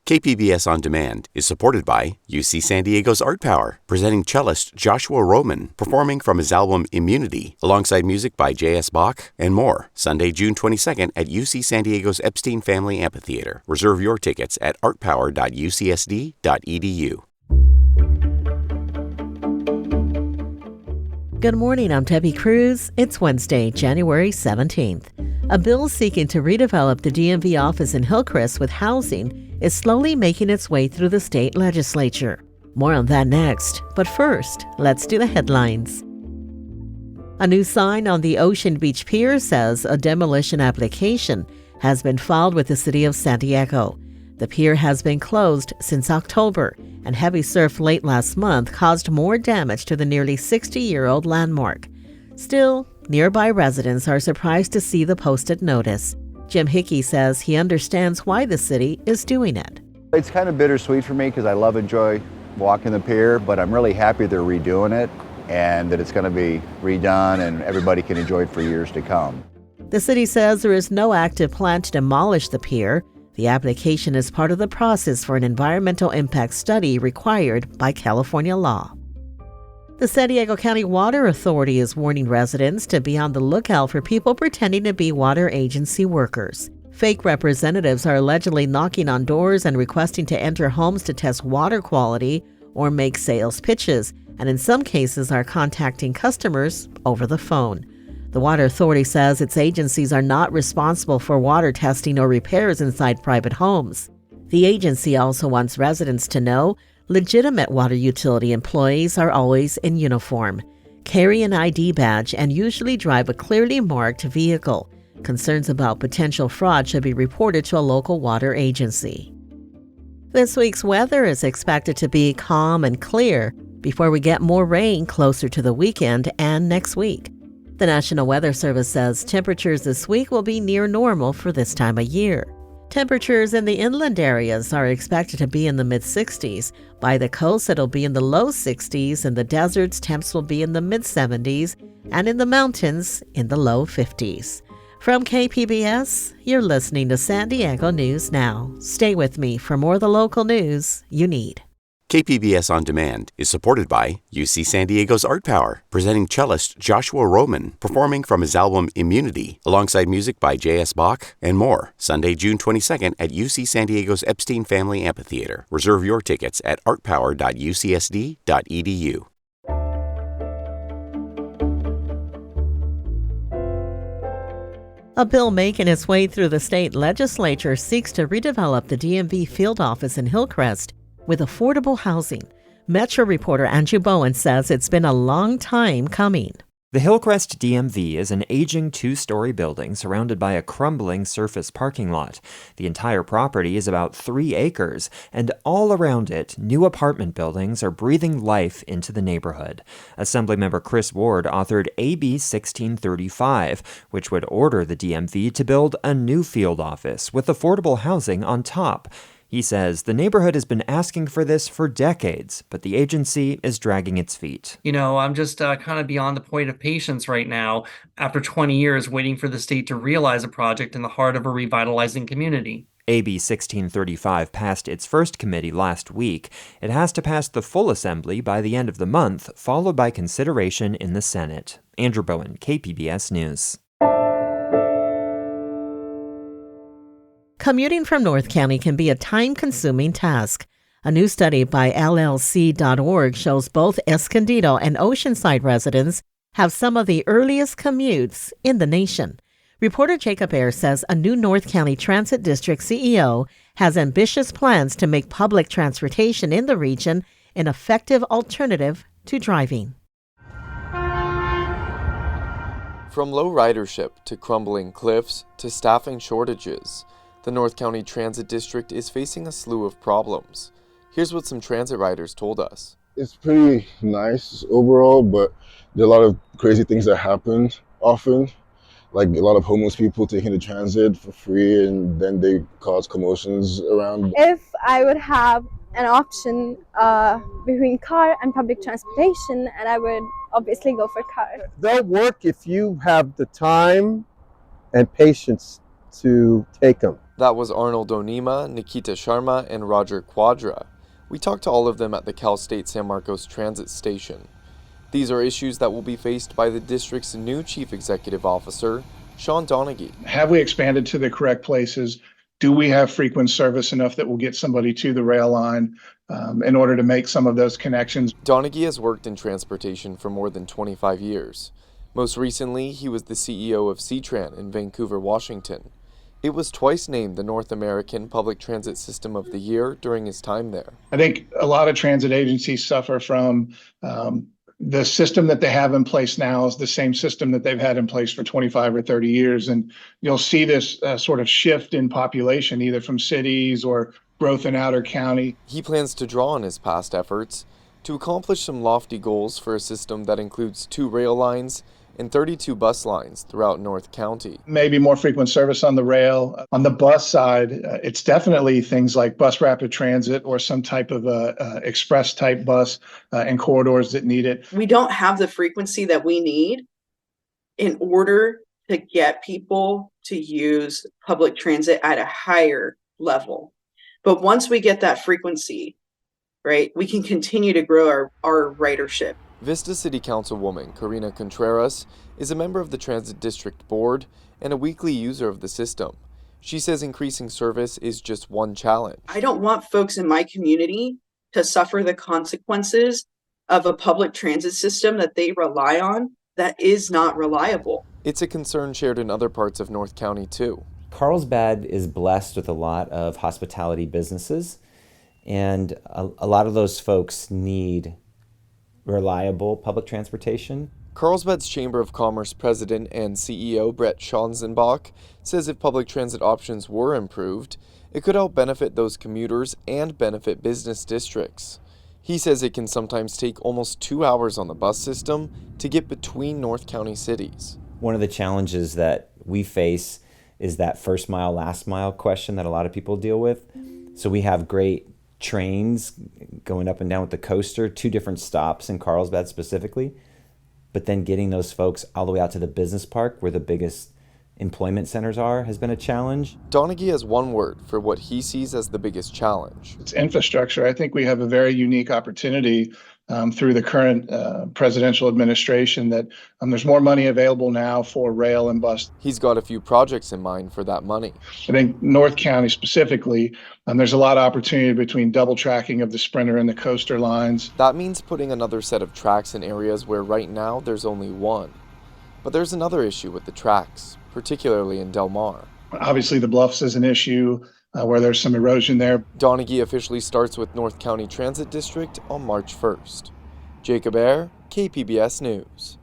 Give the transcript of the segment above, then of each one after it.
KPBS On Demand is supported by UC San Diego's Art Power, presenting cellist Joshua Roman, performing from his album Immunity, alongside music by J.S. Bach and more. Sunday, June 22nd at UC San Diego's Epstein Family Amphitheater. Reserve your tickets at artpower.ucsd.edu. Good morning, I'm Debbie Cruz. It's Wednesday, January 17th. A bill seeking to redevelop the DMV office in Hillcrest with housing is slowly making its way through the state legislature. More on that next, but first, let's do the headlines. A new sign on the Ocean Beach Pier says a demolition application has been filed with the city of San Diego. The pier has been closed since October, and heavy surf late last month caused more damage to the nearly 60-year-old landmark. Still, nearby residents are surprised to see the posted notice. Jim Hickey says he understands why the city is doing it. It's kind of bittersweet for me because I enjoy walking the pier, but I'm really happy they're redoing it and that it's going to be redone and everybody can enjoy it for years to come. The city says there is no active plan to demolish the pier. The application is part of the process for an environmental impact study required by California law. The San Diego County Water Authority is warning residents to be on the lookout for people pretending to be water agency workers. Fake representatives are allegedly knocking on doors and requesting to enter homes to test water quality or make sales pitches, and in some cases are contacting customers over the phone. The Water Authority says its agencies are not responsible for water testing or repairs inside private homes. The agency also wants residents to know legitimate water utility employees are always in uniform, carry an ID badge, and usually drive a clearly marked vehicle. Concerns about potential fraud should be reported to a local water agency. This week's weather is expected to be calm and clear before we get more rain closer to the weekend and next week. The National Weather Service says temperatures this week will be near normal for this time of year. Temperatures in the inland areas are expected to be in the mid-60s. By the coast, it'll be in the low 60s. In the deserts, temps will be in the mid-70s. And in the mountains, in the low 50s. From KPBS, you're listening to San Diego News Now. Stay with me for more of the local news you need. KPBS On Demand is supported by UC San Diego's Art Power, presenting cellist Joshua Roman, performing from his album Immunity, alongside music by J.S. Bach and more. Sunday, June 22nd at UC San Diego's Epstein Family Amphitheater. Reserve your tickets at artpower.ucsd.edu. A bill making its way through the state legislature seeks to redevelop the DMV field office in Hillcrest with affordable housing. Metro reporter Andrew Bowen says it's been a long time coming. The Hillcrest DMV is an aging two-story building surrounded by a crumbling surface parking lot. The entire property is about 3 acres, and all around it, new apartment buildings are breathing life into the neighborhood. Assemblymember Chris Ward authored AB 1635, which would order the DMV to build a new field office with affordable housing on top. He says the neighborhood has been asking for this for decades, but the agency is dragging its feet. I'm just kind of beyond the point of patience right now after 20 years waiting for the state to realize a project in the heart of a revitalizing community. AB 1635 passed its first committee last week. It has to pass the full assembly by the end of the month, followed by consideration in the Senate. Andrew Bowen, KPBS News. Commuting from North County can be a time-consuming task. A new study by LLC.org shows both Escondido and Oceanside residents have some of the earliest commutes in the nation. Reporter Jacob Ayers says a new North County Transit District CEO has ambitious plans to make public transportation in the region an effective alternative to driving. From low ridership to crumbling cliffs to staffing shortages, the North County Transit District is facing a slew of problems. Here's what some transit riders told us. It's pretty nice overall, but there are a lot of crazy things that happen often, like a lot of homeless people taking the transit for free and then they cause commotions around. If I would have an option between car and public transportation, and I would obviously go for car. They'll work if you have the time and patience to take them. That was Arnold Onima, Nikita Sharma, and Roger Quadra. We talked to all of them at the Cal State San Marcos Transit Station. These are issues that will be faced by the district's new Chief Executive Officer, Sean Donaghy. Have we expanded to the correct places? Do we have frequent service enough that will get somebody to the rail line in order to make some of those connections? Donaghy has worked in transportation for more than 25 years. Most recently, he was the CEO of C-Tran in Vancouver, Washington. It was twice named the North American Public Transit System of the Year during his time there. I think a lot of transit agencies suffer from the system that they have in place now is the same system that they've had in place for 25 or 30 years. And you'll see this sort of shift in population, either from cities or growth in outer county. He plans to draw on his past efforts to accomplish some lofty goals for a system that includes 2 rail lines and 32 bus lines throughout North County. Maybe more frequent service on the rail. On the bus side, it's definitely things like bus rapid transit or some type of express type bus in corridors that need it. We don't have the frequency that we need in order to get people to use public transit at a higher level. But once we get that frequency, right, we can continue to grow our ridership. Vista City Councilwoman Karina Contreras is a member of the Transit District Board and a weekly user of the system. She says increasing service is just one challenge. I don't want folks in my community to suffer the consequences of a public transit system that they rely on that is not reliable. It's a concern shared in other parts of North County too. Carlsbad is blessed with a lot of hospitality businesses, and a lot of those folks need reliable public transportation. Carlsbad's Chamber of Commerce president and CEO Brett Schanzenbach says if public transit options were improved, it could help benefit those commuters and benefit business districts. He says it can sometimes take almost 2 hours on the bus system to get between North County cities. One of the challenges that we face is that first mile, last mile question that a lot of people deal with. So we have great trains going up and down with the coaster, 2 different stops in Carlsbad specifically, but then getting those folks all the way out to the business park where the biggest employment centers are has been a challenge. Donaghy has one word for what he sees as the biggest challenge. It's infrastructure. I think we have a very unique opportunity through the current presidential administration that there's more money available now for rail and bus. He's got a few projects in mind for that money. I think North County specifically, there's a lot of opportunity between double tracking of the Sprinter and the coaster lines. That means putting another set of tracks in areas where right now there's only one. But there's another issue with the tracks, particularly in Del Mar. Obviously the Bluffs is an issue where there's some erosion there. Donaghy officially starts with North County Transit District on March 1st. Jacob Ayer, KPBS News.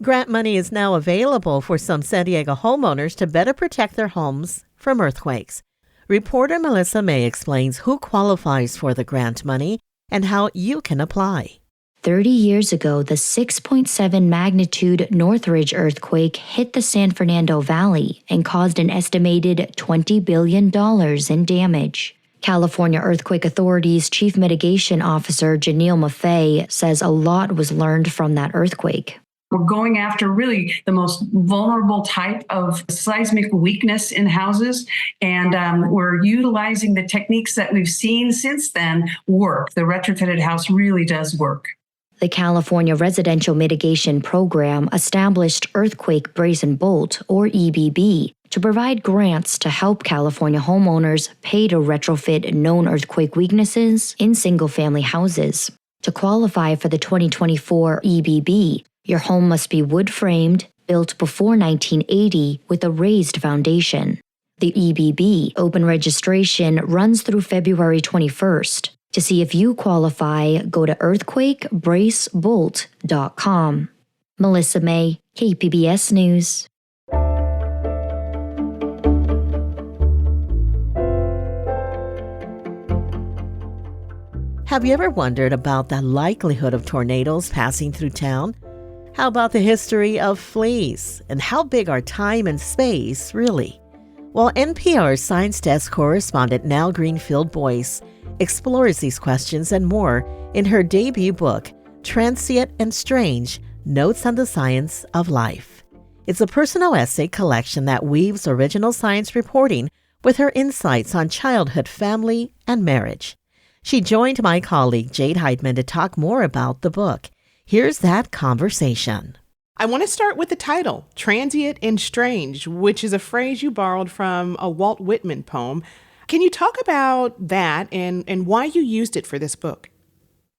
Grant money is now available for some San Diego homeowners to better protect their homes from earthquakes. Reporter Melissa May explains who qualifies for the grant money and how you can apply. 30 years ago, the 6.7 magnitude Northridge earthquake hit the San Fernando Valley and caused an estimated $20 billion in damage. California Earthquake Authority's Chief Mitigation Officer Janelle Maffei says a lot was learned from that earthquake. We're going after really the most vulnerable type of seismic weakness in houses, and we're utilizing the techniques that we've seen since then work. The retrofitted house really does work. The California Residential Mitigation Program established Earthquake Brace and Bolt, or EBB, to provide grants to help California homeowners pay to retrofit known earthquake weaknesses in single-family houses. To qualify for the 2024 EBB, your home must be wood-framed, built before 1980 with a raised foundation. The EBB open registration runs through February 21st. To see if you qualify, go to earthquakebracebolt.com. Melissa May, KPBS News. Have you ever wondered about the likelihood of tornadoes passing through town? How about the history of fleas? And how big are time and space, really? Well, NPR's Science Desk correspondent Nell Greenfield-Boyce explores these questions and more in her debut book, Transient and Strange: Notes on the Science of Life. It's a personal essay collection that weaves original science reporting with her insights on childhood, family, and marriage. She joined my colleague Jade Heidman to talk more about the book. Here's that conversation. I want to start with the title, Transient and Strange, which is a phrase you borrowed from a Walt Whitman poem. Can you talk about that and why you used it for this book?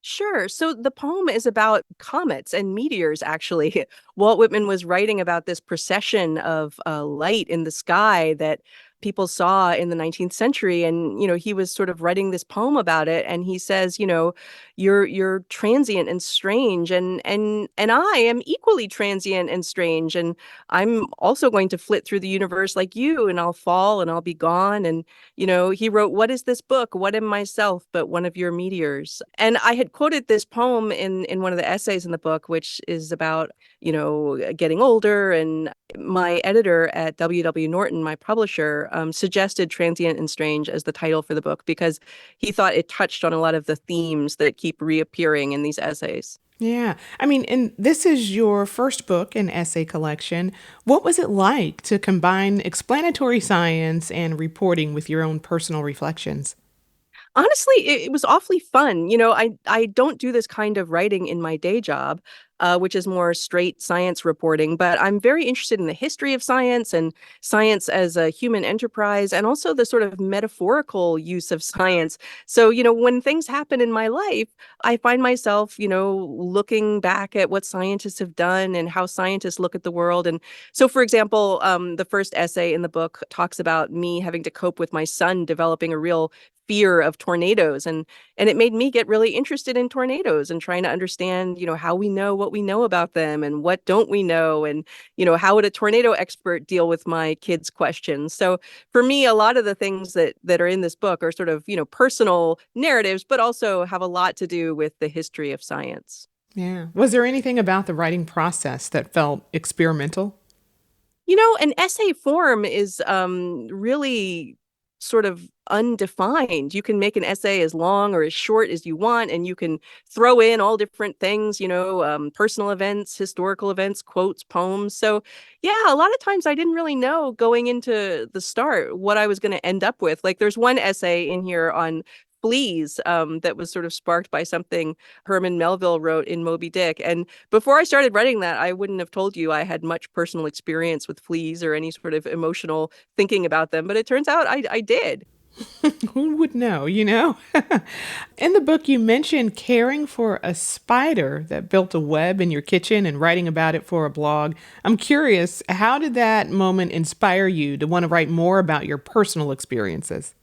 Sure. So the poem is about comets and meteors, actually. Walt Whitman was writing about this procession of light in the sky that people saw in the 19th century. And, he was sort of writing this poem about it. And he says, you're transient and strange. And I am equally transient and strange. And I'm also going to flit through the universe like you, and I'll fall and I'll be gone. And, he wrote, "What is this book? What am myself but one of your meteors?" And I had quoted this poem in one of the essays in the book, which is about, getting older. And my editor at W.W. Norton, my publisher, suggested Transient and Strange as the title for the book because he thought it touched on a lot of the themes that keep reappearing in these essays. Yeah. And this is your first book, an essay collection. What was it like to combine explanatory science and reporting with your own personal reflections? Honestly, it was awfully fun. I don't do this kind of writing in my day job, which is more straight science reporting, but I'm very interested in the history of science and science as a human enterprise and also the sort of metaphorical use of science. So, when things happen in my life, I find myself, looking back at what scientists have done and how scientists look at the world. And so, for example, the first essay in the book talks about me having to cope with my son developing a real fear of tornadoes, and it made me get really interested in tornadoes and trying to understand how we know what we know about them and what don't we know, and how would a tornado expert deal with my kids' questions. So for me, a lot of the things that are in this book are sort of personal narratives, but also have a lot to do with the history of science. Yeah. Was there anything about the writing process that felt experimental? An essay form is really sort of undefined. You can make an essay as long or as short as you want, and you can throw in all different things, personal events, historical events, quotes, poems. So yeah, a lot of times I didn't really know going into the start what I was going to end up with. Like there's one essay in here on fleas that was sort of sparked by something Herman Melville wrote in Moby Dick. And before I started writing that, I wouldn't have told you I had much personal experience with fleas or any sort of emotional thinking about them. But it turns out I did. Who would know, In the book, you mentioned caring for a spider that built a web in your kitchen and writing about it for a blog. I'm curious, how did that moment inspire you to want to write more about your personal experiences?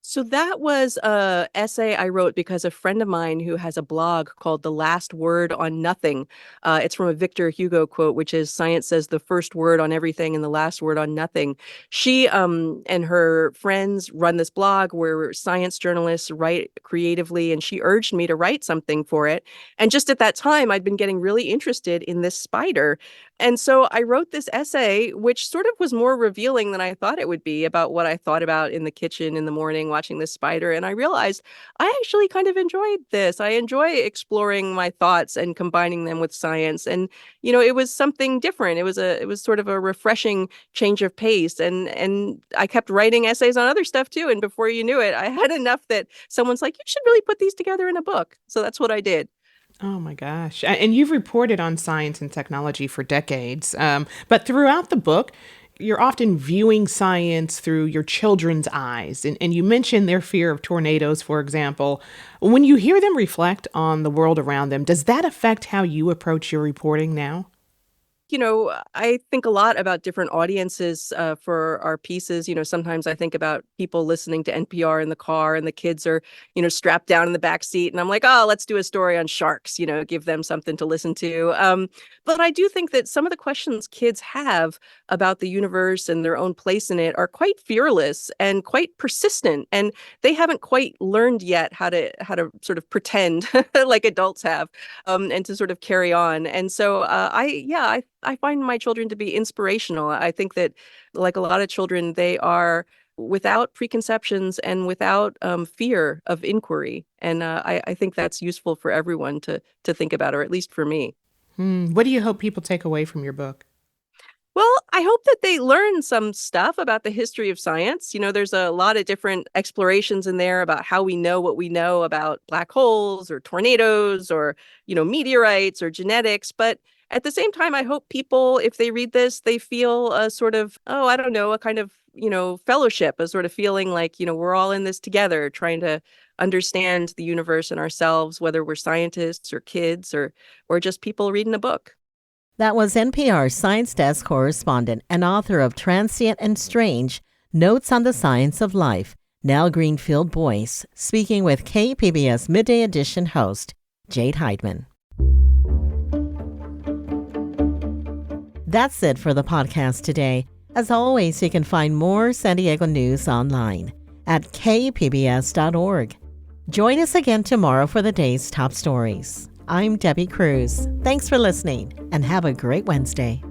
So that was a essay I wrote because a friend of mine who has a blog called The Last Word on Nothing. It's from a Victor Hugo quote, which is "Science says the first word on everything and the last word on nothing." She and her friends run this blog where science journalists write creatively, and she urged me to write something for it. And just at that time, I'd been getting really interested in this spider. And so I wrote this essay, which sort of was more revealing than I thought it would be about what I thought about in the kitchen in the morning watching this spider. And I realized I actually kind of enjoyed this. I enjoy exploring my thoughts and combining them with science. And, it was something different. It was sort of a refreshing change of pace. And I kept writing essays on other stuff too. And before you knew it, I had enough that someone's like, "You should really put these together in a book." So that's what I did. Oh my gosh. And you've reported on science and technology for decades. But throughout the book, you're often viewing science through your children's eyes. And you mentioned their fear of tornadoes, for example. When you hear them reflect on the world around them, does that affect how you approach your reporting now? I think a lot about different audiences for our pieces. Sometimes I think about people listening to NPR in the car and the kids are, strapped down in the back seat. And I'm like, oh, let's do a story on sharks, give them something to listen to. But I do think that some of the questions kids have about the universe and their own place in it are quite fearless and quite persistent. And they haven't quite learned yet how to sort of pretend like adults have and to sort of carry on. And so I find my children to be inspirational. I think that, like a lot of children, they are without preconceptions and without fear of inquiry. And I think that's useful for everyone to think about, or at least for me. What do you hope people take away from your book? Well, I hope that they learn some stuff about the history of science. There's a lot of different explorations in there about how we know what we know about black holes or tornadoes or, meteorites or genetics. But at the same time, I hope people, if they read this, they feel a sort of, a kind of, fellowship, a sort of feeling like, we're all in this together, trying to understand the universe and ourselves, whether we're scientists or kids or just people reading a book. That was NPR Science Desk correspondent and author of Transient and Strange, Notes on the Science of Life, Nell Greenfield Boyce, speaking with KPBS Midday Edition host, Jade Heidman. That's it for the podcast today. As always, you can find more San Diego news online at kpbs.org. Join us again tomorrow for the day's top stories. I'm Debbie Cruz. Thanks for listening and have a great Wednesday.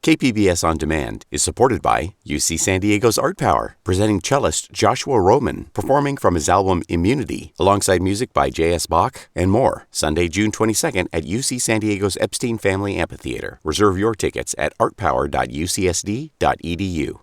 KPBS On Demand is supported by UC San Diego's Art Power, presenting cellist Joshua Roman, performing from his album Immunity, alongside music by J.S. Bach and more, Sunday, June 22nd at UC San Diego's Epstein Family Amphitheater. Reserve your tickets at artpower.ucsd.edu.